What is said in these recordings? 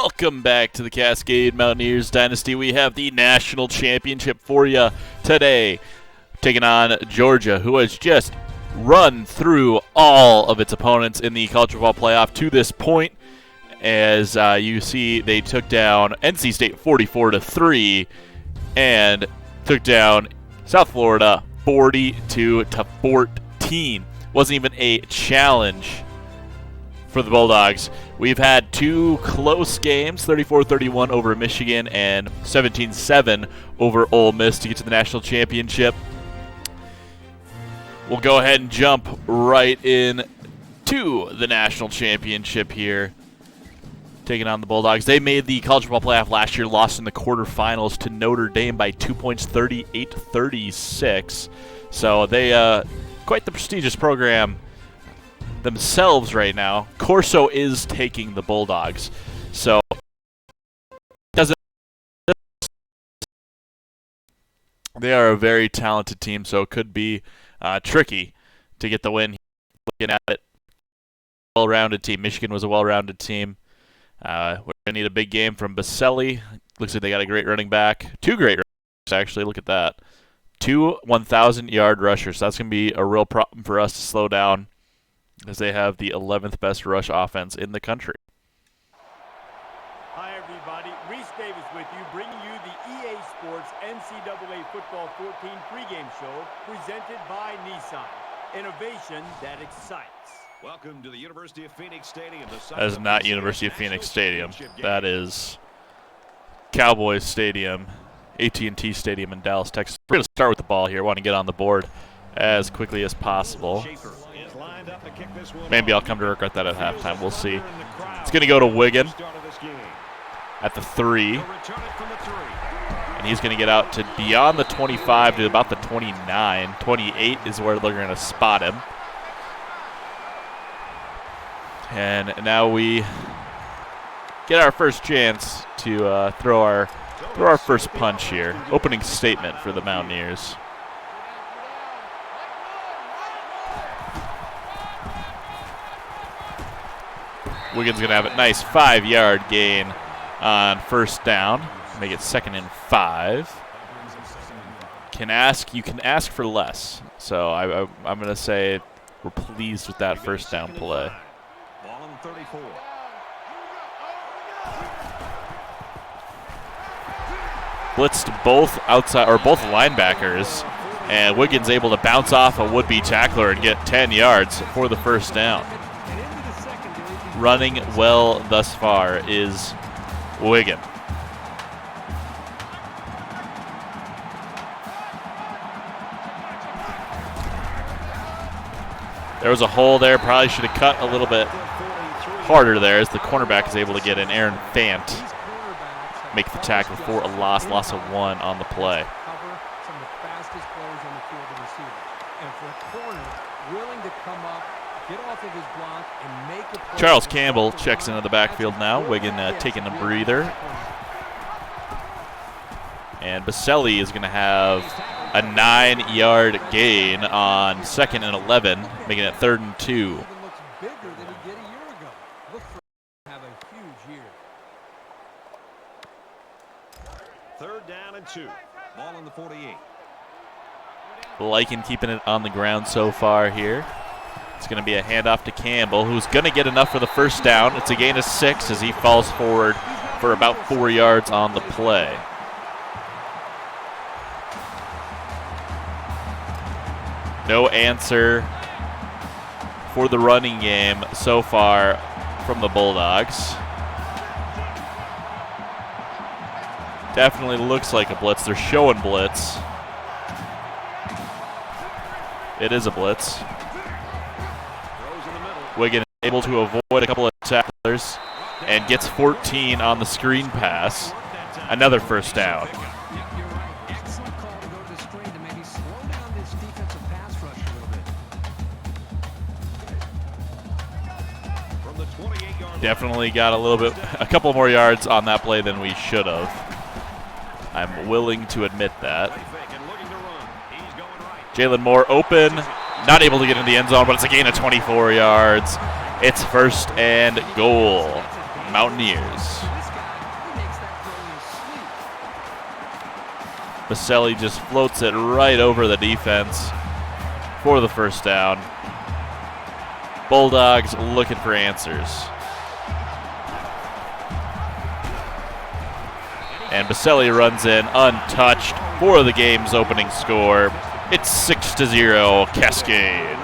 Welcome back to the Cascade Mountaineers Dynasty. We have the national championship for you today, taking on Georgia, who has just run through all of its opponents in the college football playoff to this point. As you see, they took down NC State 44-3 and took down South Florida 42-14. Wasn't even a challenge for the Bulldogs. We've had two close games, 34-31 over Michigan and 17-7 over Ole Miss to get to the national championship. We'll go ahead and jump right in to the national championship here, taking on the Bulldogs. They made the college football playoff last year, lost in the quarterfinals to Notre Dame by 2 points, 38-36. So they quite the prestigious program themselves right now. Corso is taking the Bulldogs, so they are a very talented team, so it could be tricky to get the win. Looking at it, well-rounded team. Michigan was a well-rounded team. We're going to need a big game from Bosseli. Looks like they got a great running back. Two great runners, actually. Look at that. Two 1,000-yard rushers. So that's going to be a real problem for us to slow down, as they have the 11th best rush offense in the country. Hi, everybody. Reese Davis with you, bringing you the EA Sports NCAA Football 14 pregame show presented by Nissan. Innovation that excites. Welcome to the University of Phoenix Stadium. That is not University of Phoenix Stadium. That is Cowboys Stadium, AT&T Stadium in Dallas, Texas. We're going to start with the ball here. Want to get on the board as quickly as possible. Maybe I'll come to regret that at halftime. We'll see. It's going to go to Wigan at the 3. And he's going to get out to beyond the 25 to about the 29. 28 is where they're going to spot him. And now we get our first chance to throw our first punch here. Opening statement for the Mountaineers. Wiggins going to have a nice 5-yard gain on first down. Make it 2nd and 5. You can ask for less. So I'm going to say we're pleased with that first down play. Ball on 34. Blitzed both outside or both linebackers, and Wiggins able to bounce off a would-be tackler and get 10 yards for the first down. Running well thus far is Wiggin. There was a hole there. Probably should have cut a little bit harder there as the cornerback is able to get in. Aaron Fant make the tackle for a loss of 1 on the play. Charles Campbell checks into the backfield now. Wiggin taking a breather. And Bosseli is going to have a 9-yard gain on 2nd and 11, making it 3rd and 2. Third down and 2. Ball on the 48. Liking keeping it on the ground so far here. It's going to be a handoff to Campbell, who's going to get enough for the first down. It's a gain of 6 as he falls forward for about 4 yards on the play. No answer for the running game so far from the Bulldogs. Definitely looks like a blitz. They're showing blitz. It is a blitz. Wiggin able to avoid a couple of tacklers and gets 14 on the screen pass. Another first down. Definitely got a couple more yards on that play than we should have. I'm willing to admit that. Jalen Moore open, not able to get into the end zone, but it's a gain of 24 yards. It's 1st and goal. Mountaineers. Bosseli just floats it right over the defense for the first down. Bulldogs looking for answers. And Bosseli runs in untouched for the game's opening score. It's 6-0 Cascade.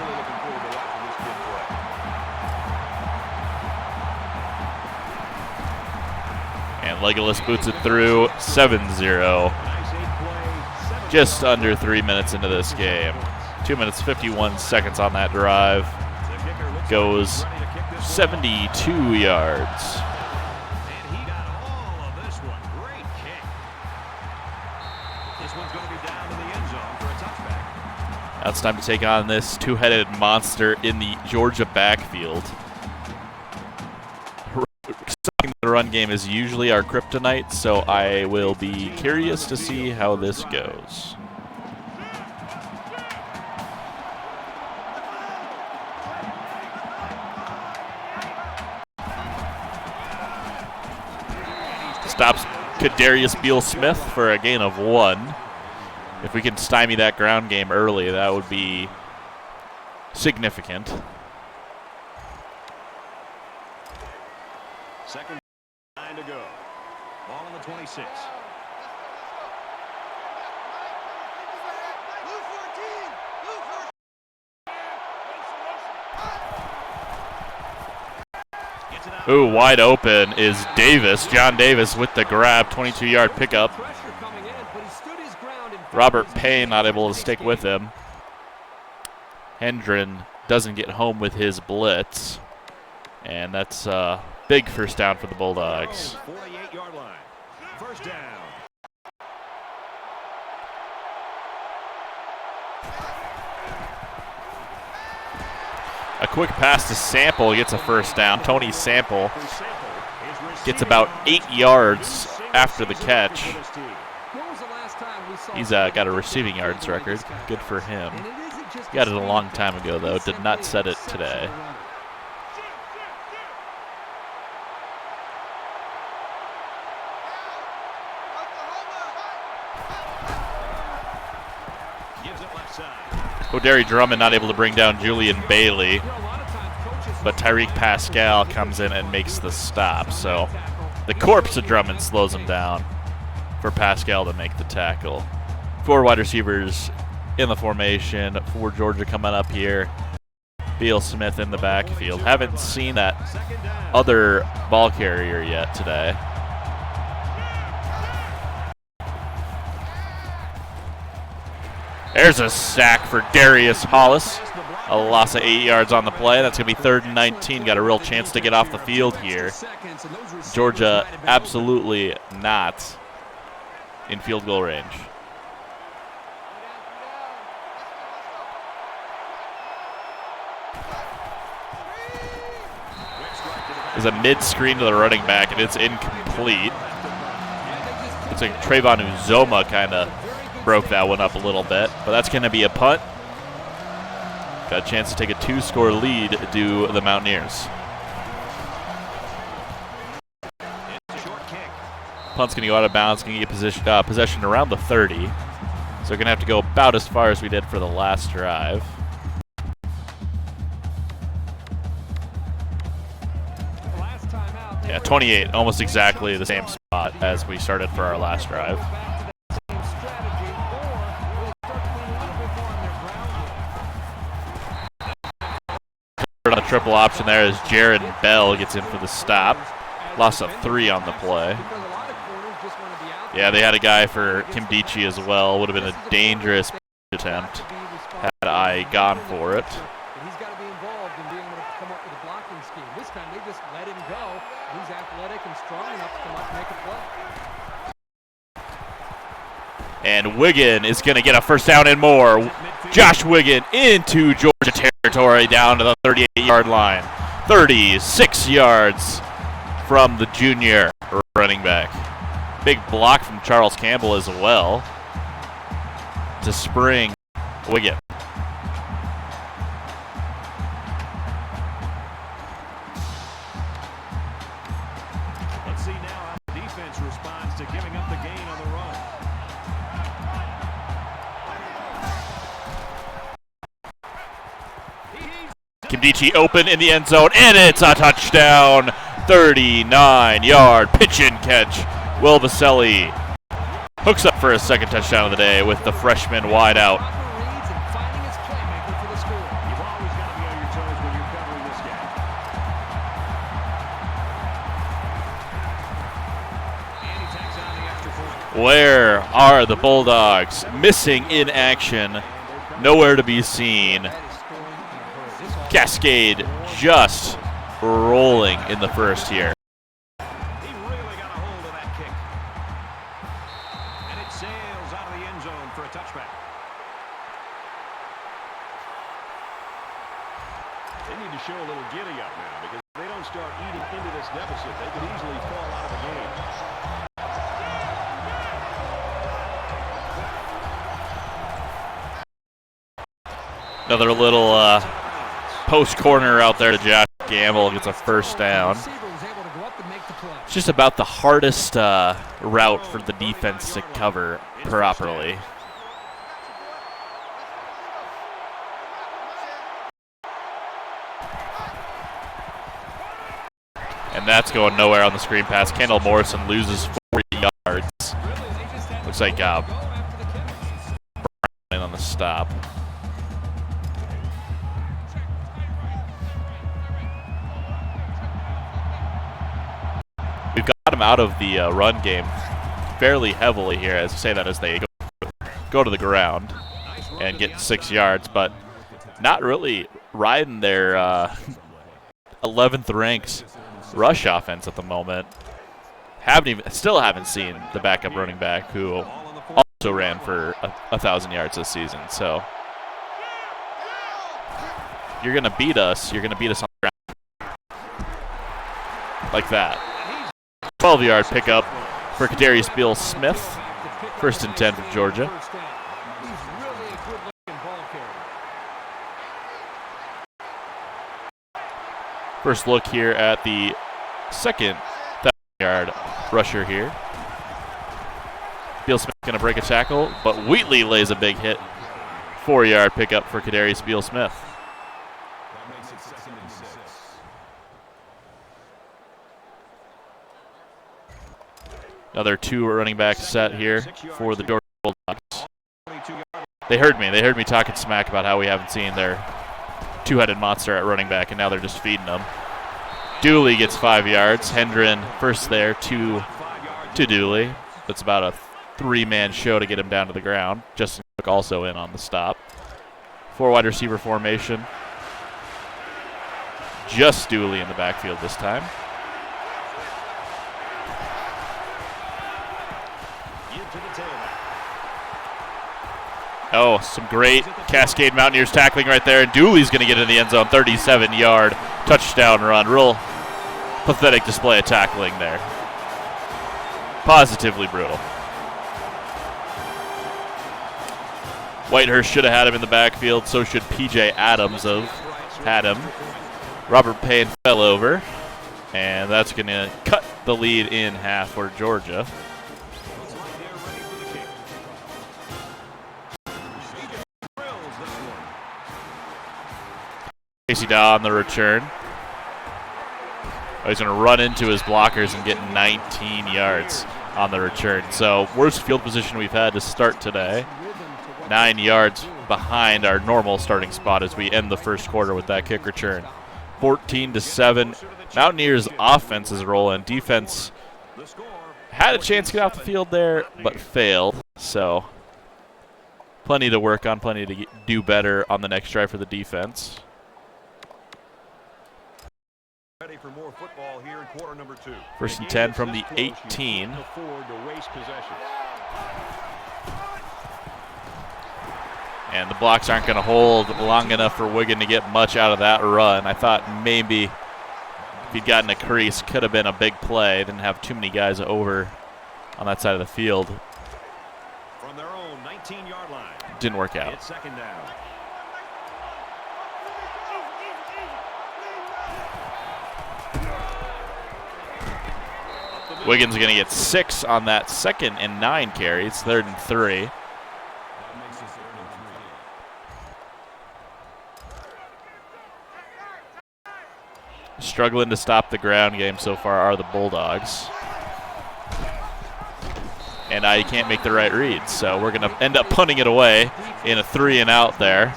And Legolas boots it through 7-0. Just under 3 minutes into this game. 2 minutes 51 seconds on that drive. Goes 72 yards. Now it's time to take on this two-headed monster in the Georgia backfield. Stopping the run game is usually our kryptonite, so I will be curious to see how this goes. Stops Kadarius Beal-Smith for a gain of 1. If we can stymie that ground game early, that would be significant. Second 9 to go. Ball on the 26. Ooh, wide open is Davis. John Davis with the grab, 22-yard pickup. Robert Payne not able to stick with him. Hendren doesn't get home with his blitz. And that's a big first down for the Bulldogs. 48-yard line. First down. A quick pass to Sample gets a first down. Tony Sample gets about 8 yards after the catch. He's got a receiving yards record. Good for him. He got it a long time ago, though. Did not set it today. O'Derry Drummond not able to bring down Julian Bailey, but Tyreek Pascal comes in and makes the stop. So the corpse of Drummond slows him down for Pascal to make the tackle. 4 wide receivers in the formation for Georgia coming up here. Beal-Smith in the backfield. Haven't seen that other ball carrier yet today. There's a sack for Darius Hollis. A loss of 8 yards on the play. That's going to be 3rd and 19. Got a real chance to get off the field here. Georgia absolutely not in field goal range. There's a mid-screen to the running back, and it's incomplete. It's like Trayvon Uzoma kind of broke that one up a little bit, but that's going to be a punt. Got a chance to take a 2-score lead to the Mountaineers. Punt's going to go out of bounds, going to get possession around the 30. So we're going to have to go about as far as we did for the last drive. Yeah, 28, almost exactly the same spot as we started for our last drive. On the triple option there as Jared Bell gets in for the stop. Loss of 3 on the play. Yeah, they had a guy for Kim Dichie as well. Would have been a dangerous attempt had I gone for it. He's got to be involved in being able to come up with a blocking scheme. This time they just let him go. He's athletic and strong enough to come up and make a play. And Wiggin is going to get a first down and more. Josh Wiggin into Georgia territory down to the 38-yard line. 36 yards from the junior running back. Big block from Charles Campbell as well to spring Wiggin. Let's see now how the defense responds to giving up the gain on the run. Nkemdiche open in the end zone, and it's a touchdown. 39-yard pitch and catch. Wil Bosseli hooks up for his second touchdown of the day with the freshman wide out. You've always got to be on your toes when you're covering this guy. And he takes on the extra point. Where are the Bulldogs? Missing in action. Nowhere to be seen. Cascade just rolling in the first here. He really got a hold of that kick. And it sails out of the end zone for a touchback. They need to show a little giddy up now, because if they don't start eating into this deficit, they could easily fall out of the game. Another little post corner out there to Josh Gamble, gets a first down. It's just about the hardest route for the defense to cover properly. And that's going nowhere on the screen pass. Kendall Morrison loses 4 yards. Looks like Brown on the stop. We've got him out of the run game fairly heavily here, as I say that as they go to the ground and get 6 yards, but not really riding their 11th ranked rush offense at the moment. Still haven't seen the backup running back who also ran for 1,000 yards this season. So you're gonna beat us. You're gonna beat us on the ground like that. 12-yard pickup for Kadarius Beal-Smith. 1st and 10 for Georgia. First look here at the second 1,000-yard rusher here. Beal-Smith going to break a tackle, but Wheatley lays a big hit. 4-yard pickup for Kadarius Beal-Smith. Another 2 running back set here for the Georgia Bulldogs. They heard me. They heard me talking smack about how we haven't seen their two-headed monster at running back, and now they're just feeding them. Dooley gets 5 yards. Hendren first there to Dooley. That's about a 3-man show to get him down to the ground. Justin Cook also in on the stop. 4 wide receiver formation. Just Dooley in the backfield this time. Oh, some great Cascade Mountaineers tackling right there, and Dooley's going to get in the end zone. 37-yard touchdown run. Real pathetic display of tackling there. Positively brutal. Whitehurst should have had him in the backfield. So should P.J. Adams have had him. Robert Payne fell over, and that's going to cut the lead in half for Georgia. Casey Daw on the return. Oh, he's going to run into his blockers and get 19 yards on the return. So worst field position we've had to start today. 9 yards behind our normal starting spot as we end the first quarter with that kick return. 14-7. Mountaineers offense is rolling. Defense had a chance to get off the field there, but failed. So plenty to work on, plenty to do better on the next drive for the defense. Ready for more football here in quarter number 2. 1st and 10 from the 18. And the blocks aren't going to hold long enough for Wigan to get much out of that run. I thought maybe if he'd gotten a crease, could have been a big play. Didn't have too many guys over on that side of the field. From their own 19-yard line. Didn't work out. It's 2nd down. Wiggins going to get 6 on that 2nd and 9 carries, 3rd and 3. Struggling to stop the ground game so far are the Bulldogs. And I can't make the right reads, so we're going to end up punting it away in a 3-and-out there.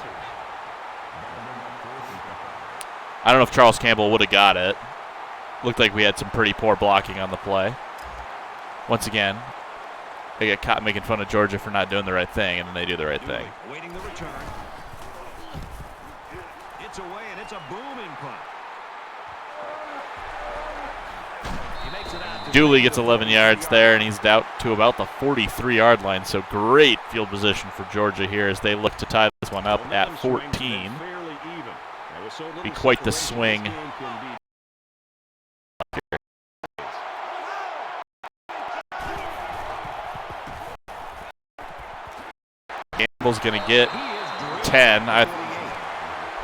I don't know if Charles Campbell would have got it. Looked like we had some pretty poor blocking on the play. Once again, they get caught making fun of Georgia for not doing the right thing, and then they do the right thing. Waiting the return. It's away, and it's a booming punt. He makes it out. Dooley gets 11 yards there, and he's out to about the 43-yard line. So great field position for Georgia here as they look to tie this one up at 14. Be quite the swing. Campbell's going to get 10. I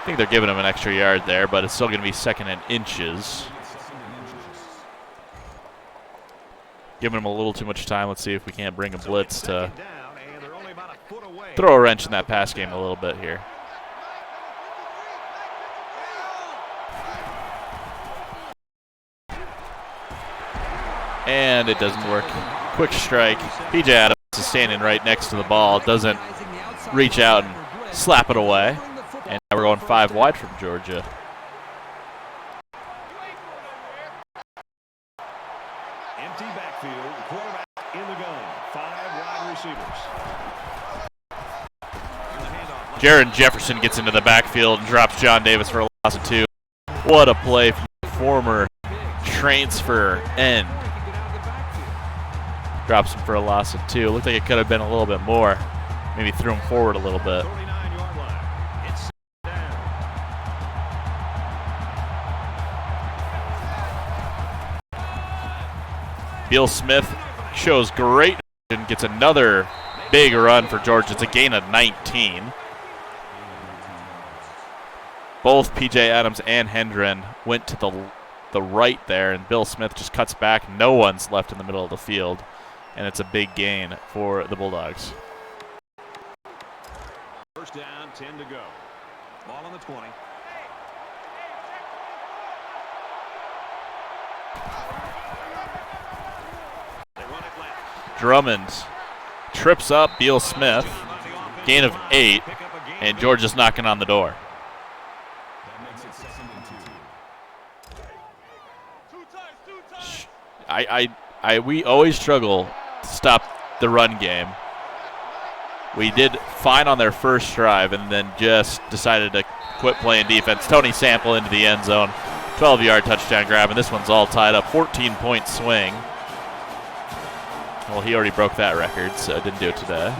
think they're giving him an extra yard there, but it's still going to be 2nd and inches. Giving him a little too much time. Let's see if we can't bring a blitz to throw a wrench in that pass game a little bit here. And it doesn't work. Quick strike. P.J. Adams is standing right next to the ball. Doesn't reach out and slap it away. And now we're going 5 wide from Georgia. Empty backfield. Quarterback in the gun. 5 wide receivers. Jaron Jefferson gets into the backfield and drops John Davis for a loss of 2. What a play from the former transfer end. Drops him for a loss of 2. Looked like it could have been a little bit more. Maybe threw him forward a little bit. 39-yard line. It's down. Wil Smith shows great and gets another big run for Georgia. It's a gain of 19. Both P.J. Adams and Hendren went to the right there, and Wil Smith just cuts back. No one's left in the middle of the field, and it's a big gain for the Bulldogs. First down, 10 to go. Ball on the 20. They run it left. Drummond trips up Wil Smith. Gain of 8, and Georgia's knocking on the door. We always struggle to stop the run game. We did fine on their first drive and then just decided to quit playing defense. Tony Sample into the end zone. 12-yard touchdown grab, and this one's all tied up. 14-point swing. Well, he already broke that record, so didn't do it today.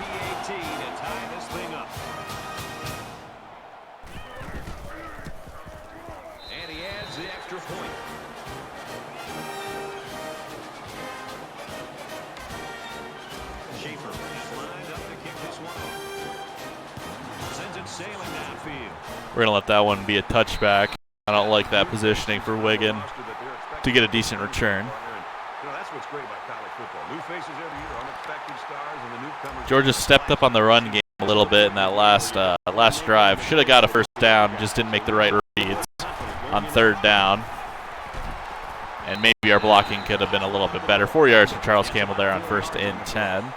And he adds the extra point. Schaefer lined up to kick this one off. Sends it sailing downfield. We're going to let that one be a touchback. I don't like that positioning for Wigan to get a decent return. You know, that's what's great about college football. New faces every year, unexpected stars, and the newcomers. Georgia stepped up on the run game a little bit in that last drive. Should have got a first down, just didn't make the right reads on 3rd down. And maybe our blocking could have been a little bit better. 4 yards from Charles Campbell there on 1st and 10.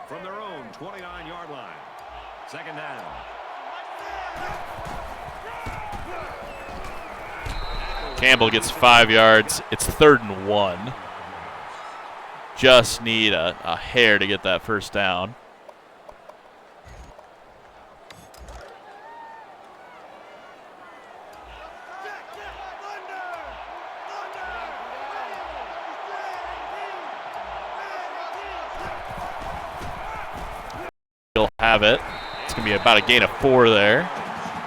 From their own 29-yard line. 2nd down. Campbell gets 5 yards. It's 3rd and 1. Just need a hair to get that first down. He'll have it. It's going to be about a gain of 4 there.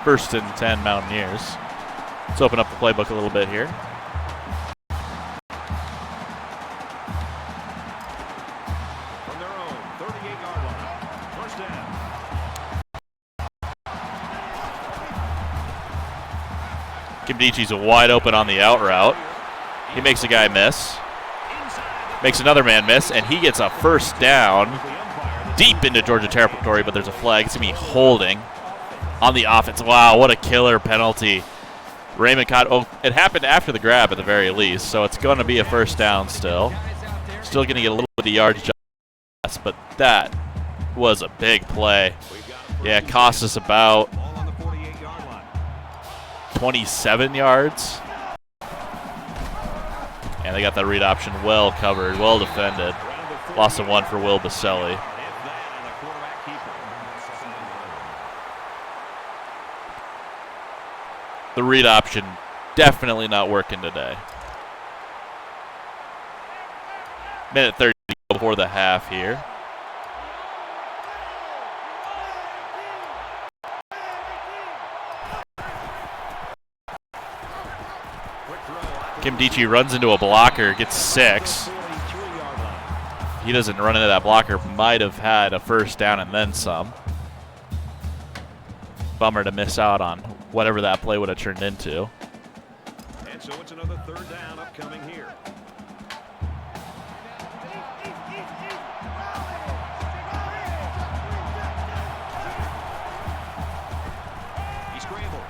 1st and 10 Mountaineers. Let's open up the playbook a little bit here. From their own 38-yard line. First down. Kimdichi's wide open on the out route. He makes a guy miss. Makes another man miss, and he gets a first down deep into Georgia territory, but there's a flag. It's going to be holding on the offense. Wow, what a killer penalty. Raymond caught. Oh, it happened after the grab at the very least, so it's going to be a first down still. Still going to get a little bit of yards, but that was a big play. Yeah, it cost us about 27 yards. And they got that read option well covered, well defended. Loss of 1 for Wil Bosseli. The read option definitely not working today. Minute 30 before the half here. Kim Dichie runs into a blocker, gets 6. He doesn't run into that blocker. Might have had a first down and then some. Bummer to miss out on whatever that play would have turned into. And so it's another third down upcoming here. He scrambled.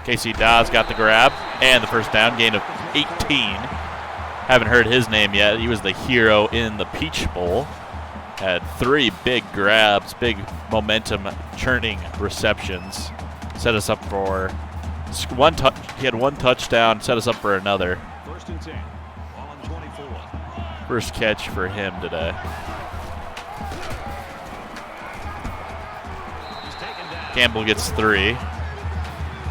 Casey Dawes got the grab and the first down, gain of 18. Haven't heard his name yet. He was the hero in the Peach Bowl. Had 3 big grabs, big momentum churning receptions. Set us up for one touch. He had 1 touchdown, set us up for another. First and 10. Ball on 24. First catch for him today. He's taken down. Campbell gets 3.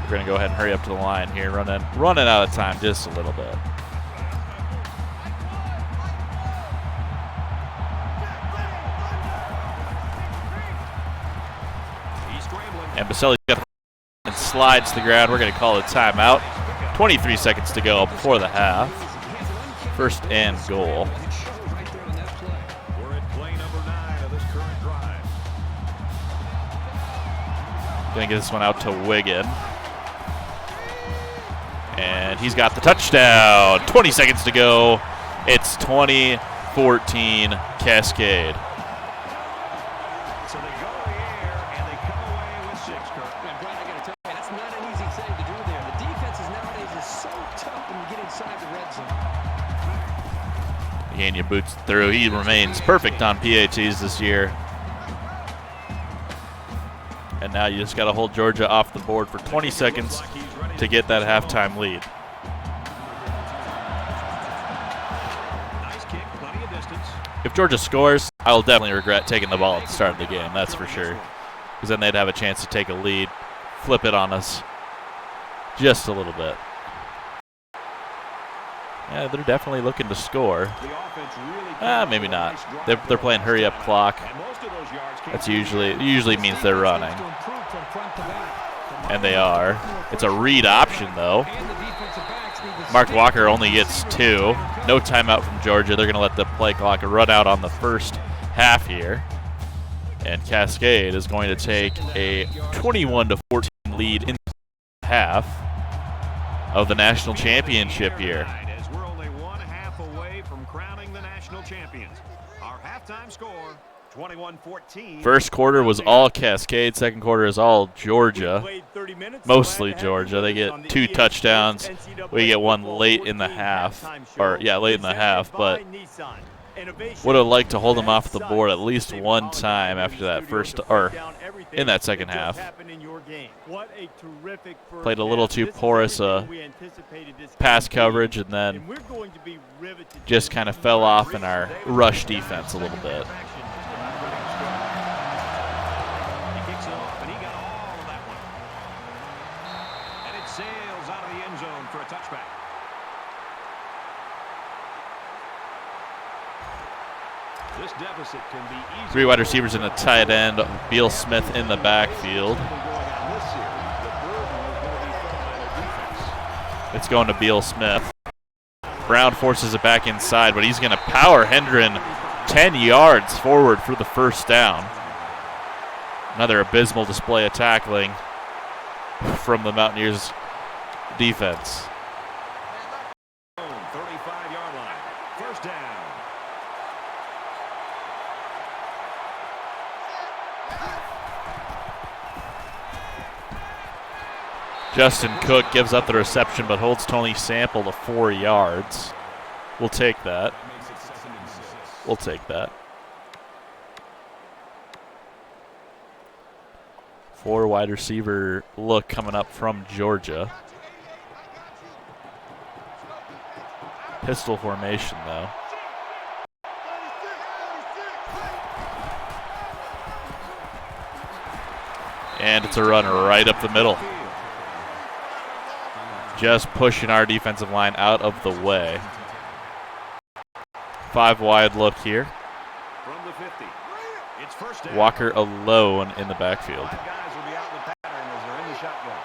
We're going to go ahead and hurry up to the line here. Running out of time just a little bit. And Bosseli got and slides to the ground. We're going to call a timeout. 23 seconds to go before the half. First and goal. We're at play number 9 of this current drive. Going to get this one out to Wiggin. And he's got the touchdown. 20 seconds to go. It's 20-14 Cascade. So they go in the air and they come away with 6, Kirk. And Brian, I got to tell you, that's not an easy thing to do there. The defenses nowadays are so tough when you get inside the red zone. Gania boots through. He remains perfect on PATs this year. And now you just got to hold Georgia off the board for 20 seconds to get that halftime lead. Nice kick, plenty of distance. If Georgia scores, I will definitely regret taking the ball at the start of the game, that's for sure. Because then they'd have a chance to take a lead, flip it on us just a little bit. Yeah, they're definitely looking to score. The offense really Maybe not. They're playing hurry-up clock. and most of those yards came That's usually means they're running. And they are. It's a read option, though. Mark Walker only gets 2. No timeout from Georgia. They're going to let the play clock run out on the first half here. And Cascade is going to take a 21-14 lead in the half of the national championship here. as we're only 1/2 away from crowning the national champions. Our halftime score, 21-14. First quarter was all Cascade. Second quarter is all Georgia. Mostly Georgia. They get 2 touchdowns. We get 1 late in the half. Late in the half. But would have liked to hold them off the board at least 1 time after that first, or in that second half. Played a little too porous pass coverage and then just kind of fell off in our rush defense a little bit. He kicks it off, and he got all of that one. And it sails out of the end zone for a touchback. This deficit can be easy. 3 wide receivers in a tight end. Beal Smith in the backfield. It's going to Beal Smith. Brown forces it back inside, but he's going to power Hendren 10 yards forward for the first down. Another abysmal display of tackling from the Mountaineers defense. 35-yard line. First down. Justin Cook gives up the reception but holds Tony Sample to 4 yards. We'll take that. We'll take that. 4 wide receiver look coming up from Georgia. Pistol formation, though. And it's a run right up the middle. Just pushing our defensive line out of the way. 5 wide look here. From the 50. It's first down. Walker alone in the backfield. 5 guys will be out in the pattern as they're in the shotgun.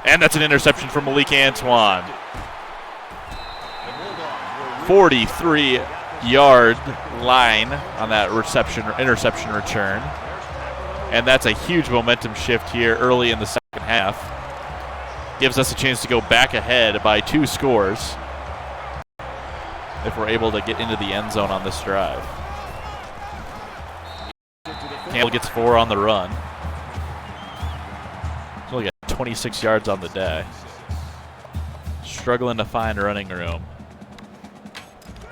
And that's an interception from Malik Antoine. 43-yard line on that interception return. And that's a huge momentum shift here early in the second half. Gives us a chance to go back ahead by 2 scores if we're able to get into the end zone on this drive. Campbell gets 4 on the run. He's only got 26 yards on the day. Struggling to find running room.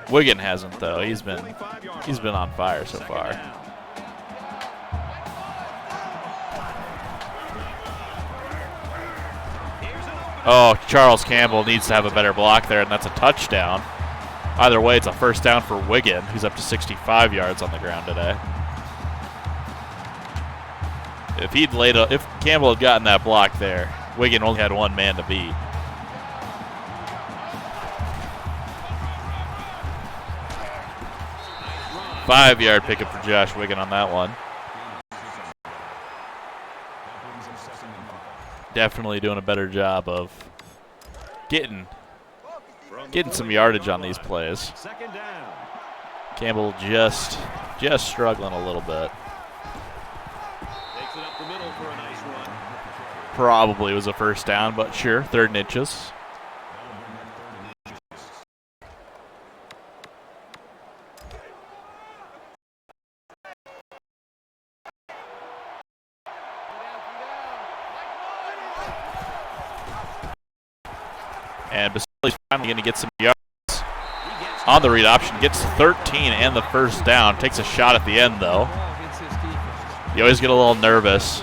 Wiggin hasn't, though. He's been on fire so far. Oh, Charles Campbell needs to have a better block there, and that's a touchdown. Either way, it's a first down for Wiggin, who's up to 65 yards on the ground today. If Campbell had gotten that block there, Wiggin only had 1 man to beat. Five-yard pickup for Josh Wiggin on that one. Definitely doing a better job of getting some yardage on these plays. Campbell just struggling a little bit. Probably was a first down, but sure, 3rd and inches. And Bosseli's finally going to get some yards on the read option. Gets 13 and the first down. Takes a shot at the end, though. You always get a little nervous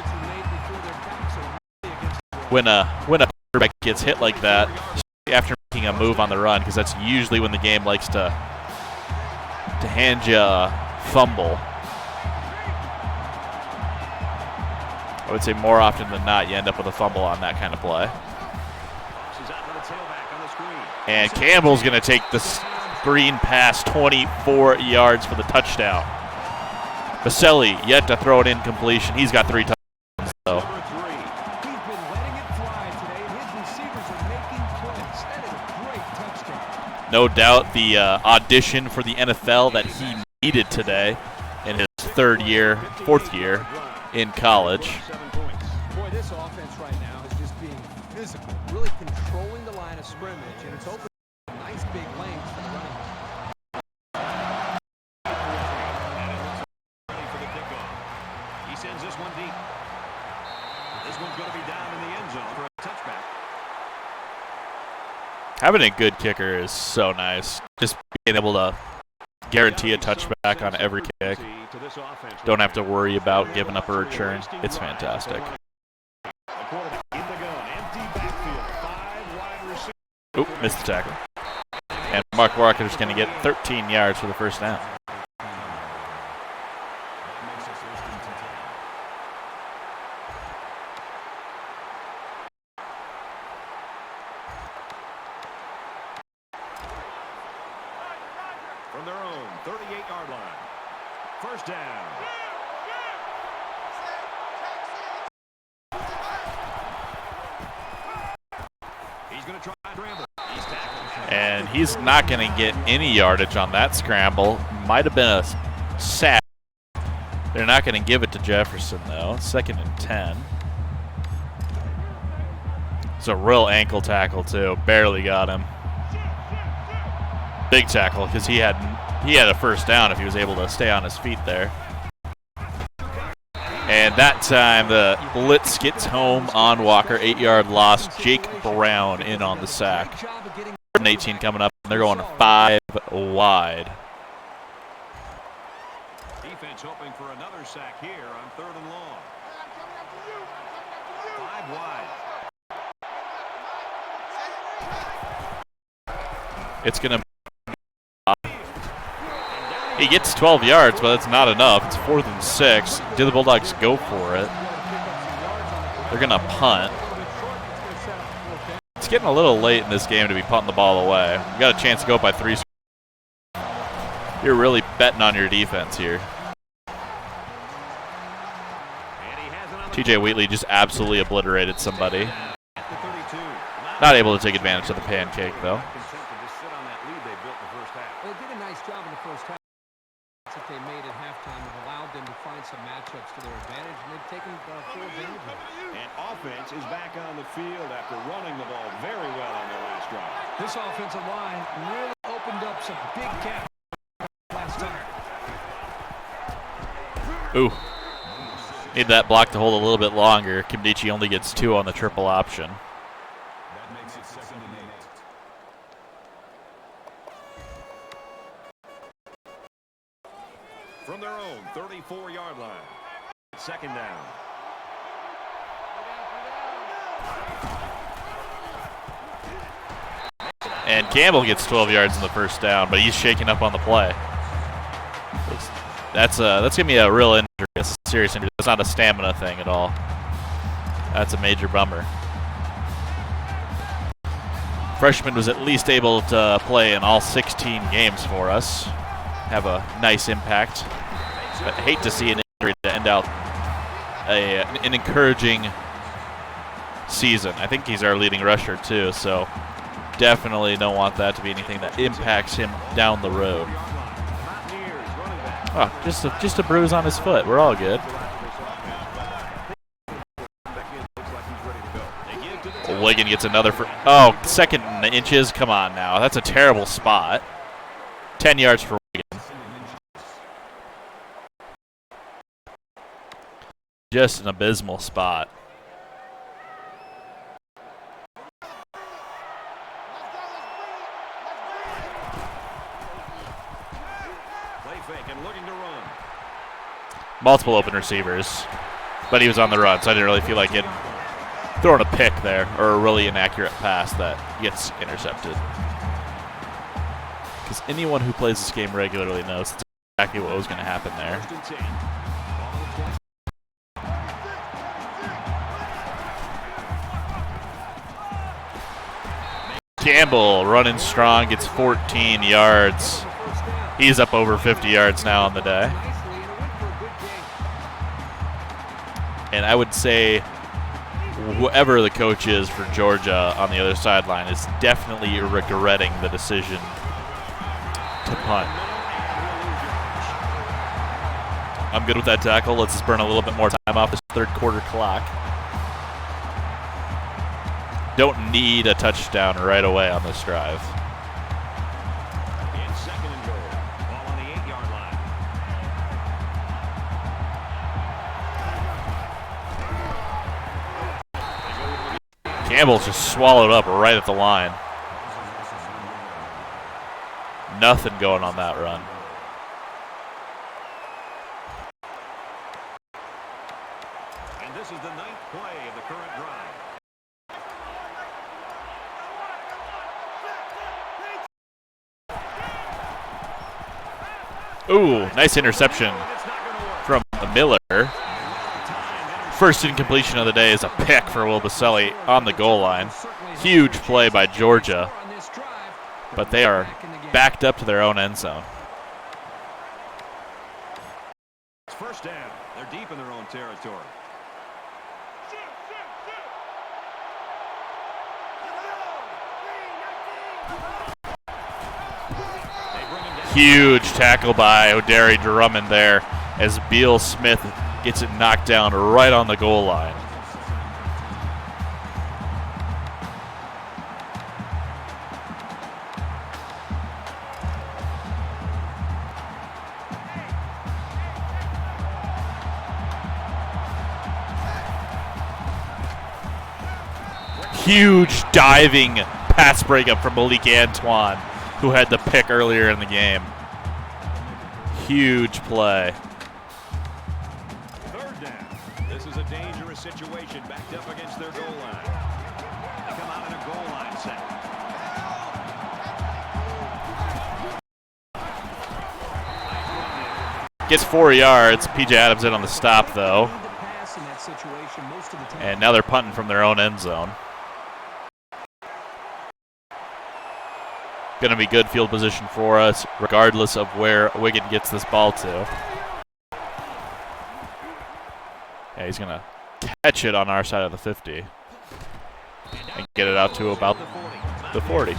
when a quarterback gets hit like that after making a move on the run, because that's usually when the game likes to hand you a fumble. I would say more often than not, you end up with a fumble on that kind of play. And Campbell's going to take the screen pass 24 yards for the touchdown. Bosseli yet to throw it in completion. He's got 3 touchdowns, though. No doubt the audition for the NFL that he needed today in his 4th year in college. Boy, this offense right now is just being physical, really controlling the line of scrimmage, and it's open nice big lanes for the running. Ready for the kickoff. He sends this one deep. This one's going to be down in the end zone for a touchback. Having a good kicker is so nice. Just being able to guarantee a touchback on every kick. Don't have to worry about giving up a return. It's fantastic. Oop, missed the tackle. And Mark Walker's going to get 13 yards for the first down. From their own 38-yard line. First down. He's going to try and scramble. He's tackled. And he's not going to get any yardage on that scramble. Might have been a sack. They're not going to give it to Jefferson, though. 2nd and 10. It's a real ankle tackle, too. Barely got him. Big tackle, because he had a first down if he was able to stay on his feet there. And And that time the blitz gets home on Walker. 8-yard loss. Jake Brown in on the sack. 18 coming up, and they're going 5 wide. Defense hoping for another sack here on 3rd and long. 5 wide. It's going to. He gets 12 yards, but that's not enough. It's 4th and 6. Do the Bulldogs go for it? They're going to punt. It's getting a little late in this game to be punting the ball away. You got a chance to go up by 3. You're really betting on your defense here. TJ Wheatley just absolutely obliterated somebody. Not able to take advantage of the pancake, though. They did a nice job in the first half. That they made at halftime have allowed them to find some matchups to their advantage, and they've taken full advantage of it. And offense is back on the field after running the ball very well on their last drive. This offensive line really opened up some big gaps last time. Ooh. Need that block to hold a little bit longer. Kimdichie only gets 2 on the triple option. That makes it 2nd and 8. From their own 34-yard line. 2nd down. And Campbell gets 12 yards in the first down, but he's shaking up on the play. That's going to be a real injury, a serious injury. That's not a stamina thing at all. That's a major bummer. Freshman was at least able to play in all 16 games for us. Have a nice impact. But hate to see an injury to end out an encouraging season. I think he's our leading rusher too, so definitely don't want that to be anything that impacts him down the road. Oh, just a bruise on his foot. We're all good. Wigan gets another for 2nd inches. Come on now. That's a terrible spot. 10 yards for Wigan. Just an abysmal spot. Play fake and looking to run. Multiple open receivers, but he was on the run, so I didn't really feel like it. Throwing a pick there, or a really inaccurate pass that gets intercepted. Because anyone who plays this game regularly knows that's exactly what was going to happen there. Campbell running strong, gets 14 yards. He's up over 50 yards now on the day. And I would say whoever the coach is for Georgia on the other sideline is definitely regretting the decision to punt. I'm good with that tackle. Let's just burn a little bit more time off this 3rd quarter clock. Don't need a touchdown right away on this drive. In 2nd and goal. Ball on the 8-yard line. Campbell's just swallowed up right at the line. Nothing going on that run. And this is the 9th play of the current drive. Ooh, nice interception from Miller. First incompletion of the day is a pick for Wil Bosseli on the goal line. Huge play by Georgia, but they are backed up to their own end zone. It's 1st down. They're deep in their own territory. Huge tackle by O'Dary Drummond there as Beal Smith gets it knocked down right on the goal line. Huge diving pass breakup from Malik Antoine, who had the pick earlier in the game. Huge play. Third down. This is a dangerous situation backed up against their goal line. They come out in a goal line set. Gets 4 yards. P.J. Adams in on the stop, though. And now they're punting from their own end zone. Going to be good field position for us, regardless of where Wigan gets this ball to. Yeah, he's going to catch it on our side of the 50 and get it out to about the 40.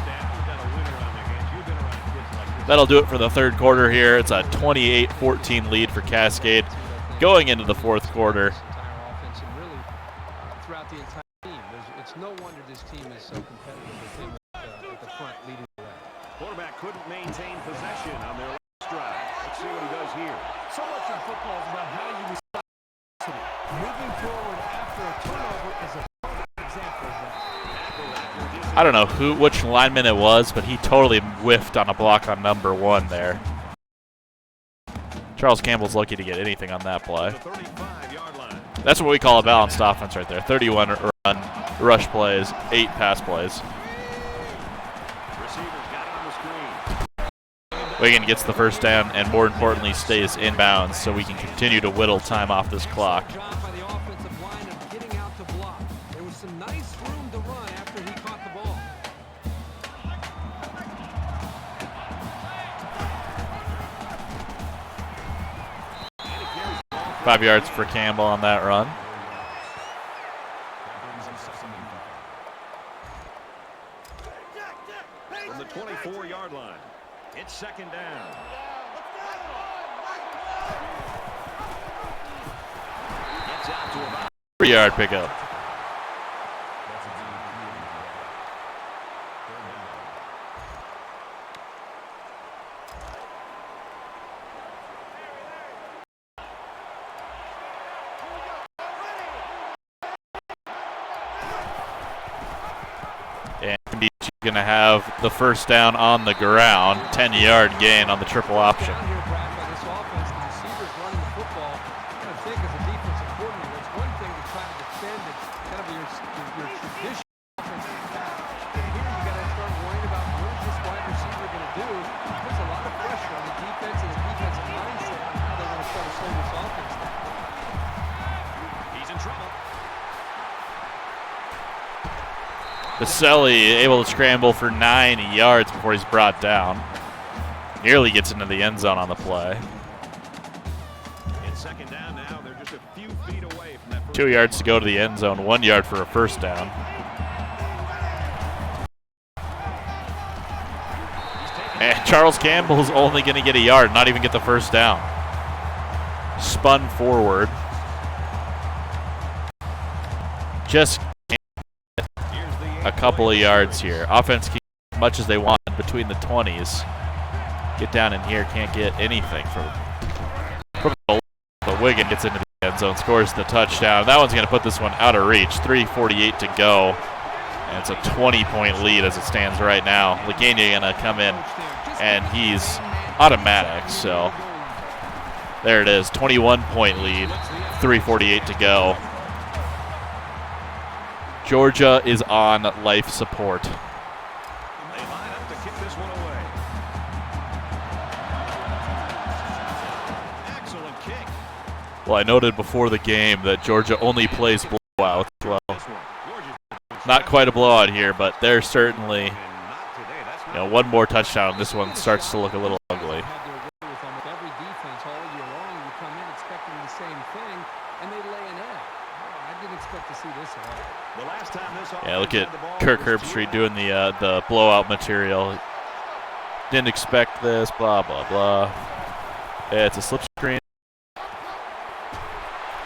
That'll do it for the third quarter here. It's a 28-14 lead for Cascade going into the fourth quarter. Throughout the entire team, it's no wonder this team is so competitive with him at the front leading the way. Quarterback couldn't maintain possession on their last drive. Let's see what he does here. So much in football is about how you respond. Moving forward after a turnover is a perfect example of that. I don't know which lineman it was, but he totally whiffed on a block on number 1 there. Charles Campbell's lucky to get anything on that play. That's what we call a balanced offense right there. 31 run, rush plays, 8 pass plays. Wigan gets the first down and, more importantly, stays inbounds so we can continue to whittle time off this clock. 5 yards for Campbell on that run. From the 24-yard line, it's second down. Gets out to about 3-yard pickup. Going to have the first down on the ground, 10-yard gain on the triple option. Bosseli able to scramble for 9 yards before he's brought down. Nearly gets into the end zone on the play. It's second down now. They're just a few feet away from that. 2 yards to go to the end zone, 1 yard for a first down. And Charles Campbell's only going to get a yard, not even get the first down. Spun forward. Just a couple of yards here. Offense can get as much as they want between the 20s. Get down in here, can't get anything from the Wigan gets into the end zone, scores the touchdown. That one's going to put this one out of reach. 3:48 to go. And it's a 20-point lead as it stands right now. Legania going to come in, and he's automatic. So there it is, 21-point lead, 3:48 to go. Georgia is on life support. They line up to kick this one away. Excellent kick. Well, I noted before the game that Georgia only plays blowouts. Well, not quite a blowout here, but they're certainly, one more touchdown. This one starts to look a little ugly. Every defense all year long, you come in expecting the same thing, and they lay an egg. I didn't expect to see this at all. Yeah, look at Kirk Herbstreit doing the blowout material. Didn't expect this, blah, blah, blah. Yeah, it's a slip screen.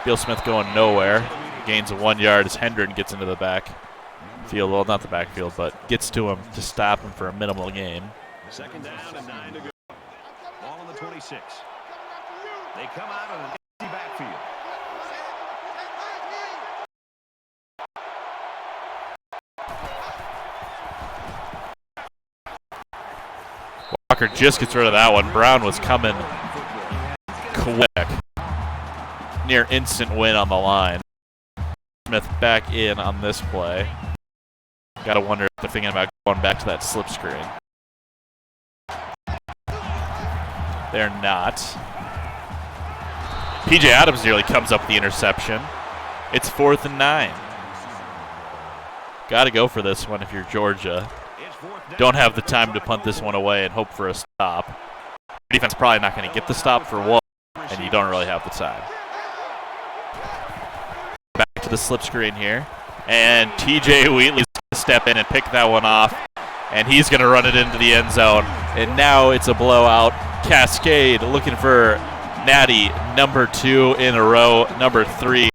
Beal Smith going nowhere. Gains of 1 yard as Hendren gets into the backfield. Well, not the backfield, but gets to him to stop him for a minimal gain. Second down and 9 to go. Ball on the 26. They come out of an empty backfield. Walker just gets rid of that one. Brown was coming quick. Near instant win on the line. Smith back in on this play. Got to wonder if they're thinking about going back to that slip screen. They're not. PJ Adams nearly comes up with the interception. It's 4th and 9. Got to go for this one if you're Georgia. Don't have the time to punt this one away and hope for a stop. Defense probably not going to get the stop for one, and you don't really have the time. Back to the slip screen here. And TJ Wheatley's going to step in and pick that one off. And he's going to run it into the end zone. And now it's a blowout. Cascade looking for Natty, number 2 in a row, number 3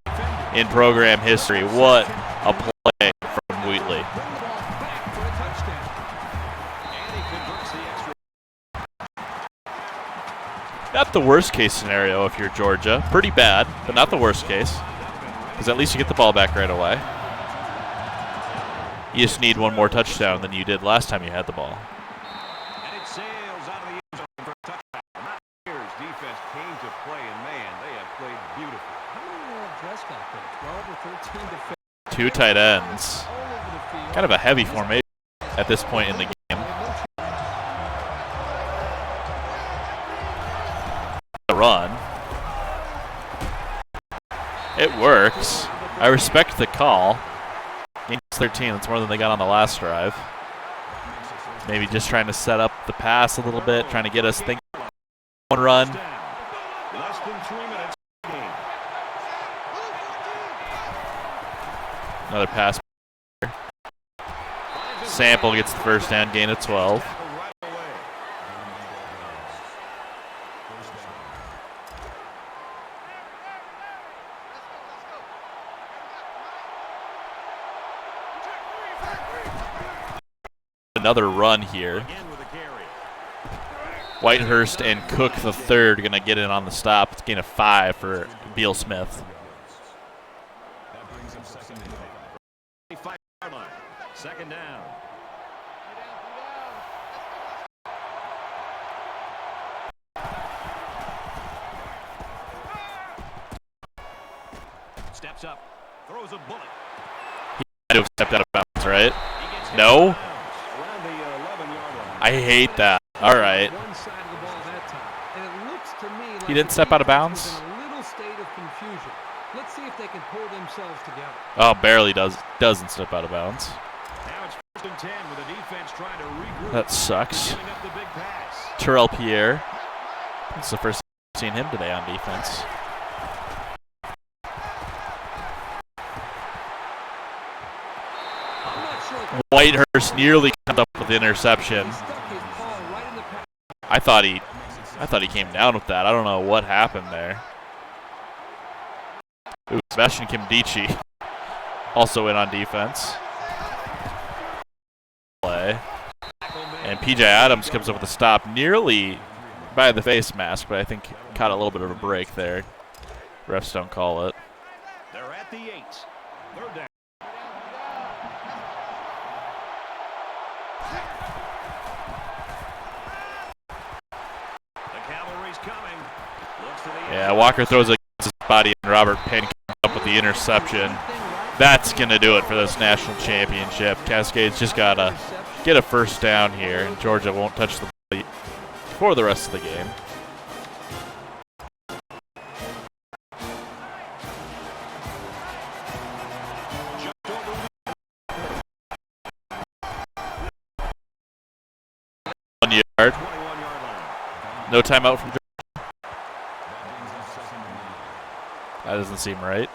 in program history. What a play from Wheatley. Not the worst case scenario if you're Georgia. Pretty bad, but not the worst case. Because at least you get the ball back right away. You just need one more touchdown than you did last time you had the ball. And it sails out of the end zone for a touchdown. Mountaineers defense came to play, and man, they have played beautiful. How many dress got there? 12 or 13 defenders. 2 tight ends. Kind of a heavy formation at this point in the game. Run. It works. I respect the call. Gains 13. That's more than they got on the last drive. Maybe just trying to set up the pass a little bit, trying to get us thinking. One run. Less than 3 minutes. Another pass. Sample gets the first down, gain of 12. Another run here. Whitehurst and Cook the third going to get in on the stop. It's gain of 5 for Beal Smith. Second down. Steps up, throws a bullet. He had to have stepped out of bounds, right? No? I hate that. All right. He didn't step out of bounds? Let's see if they can pull themselves together. Oh, barely doesn't step out of bounds. Now it's 1st and 10 with the defense trying to regroup. That sucks. Giving up the big pass. Terrell Pierre. It's the first time I've seen him today on defense. Whitehurst nearly comes up with the interception. I thought he came down with that. I don't know what happened there. Ooh, Sebastian Kimdichie also in on defense. Play. And PJ Adams comes up with a stop nearly by the face mask, but I think caught a little bit of a break there. Refs don't call it. They're at the 8. 3rd down. The cavalry's coming. Looks to the Yeah, Walker throws against his body, and Robert Penn comes up with the interception. That's going to do it for this national championship. Cascade's just got to get a first down here, and Georgia won't touch the ball for the rest of the game. Yard. No timeout from Georgia. That doesn't seem right.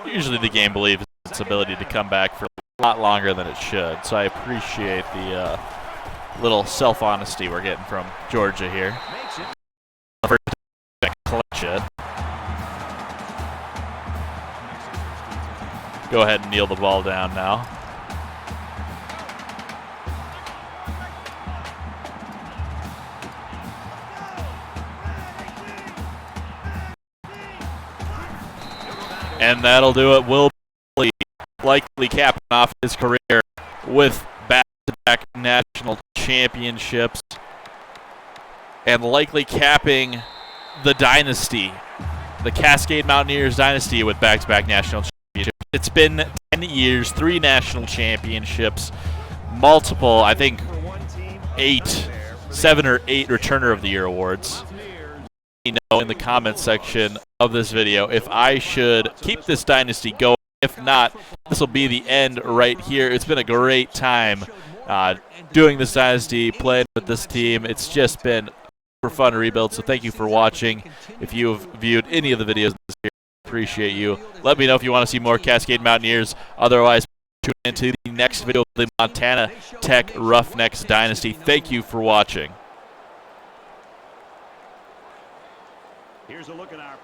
Usually the game believes its ability to come back for a lot longer than it should, so I appreciate the little self-honesty we're getting from Georgia here. First clutch it. Go ahead and kneel the ball down now. And that'll do it. Wil Bosseli likely capping off his career with back-to-back national championships and likely capping the dynasty, the Cascade Mountaineers dynasty, with back-to-back national championships. It's been 10 years, 3 national championships, multiple, I think, 7 or 8 Returner of the Year awards. Let me know in the comments section of this video if I should keep this dynasty going. If not, this will be the end right here. It's been a great time doing this dynasty, playing with this team. It's just been super fun to rebuild, so thank you for watching. If you have viewed any of the videos this year, I appreciate you. Let me know if you want to see more Cascade Mountaineers. Otherwise, tune into the next video of the Montana Tech Roughnecks Dynasty. Thank you for watching. Here's a look at our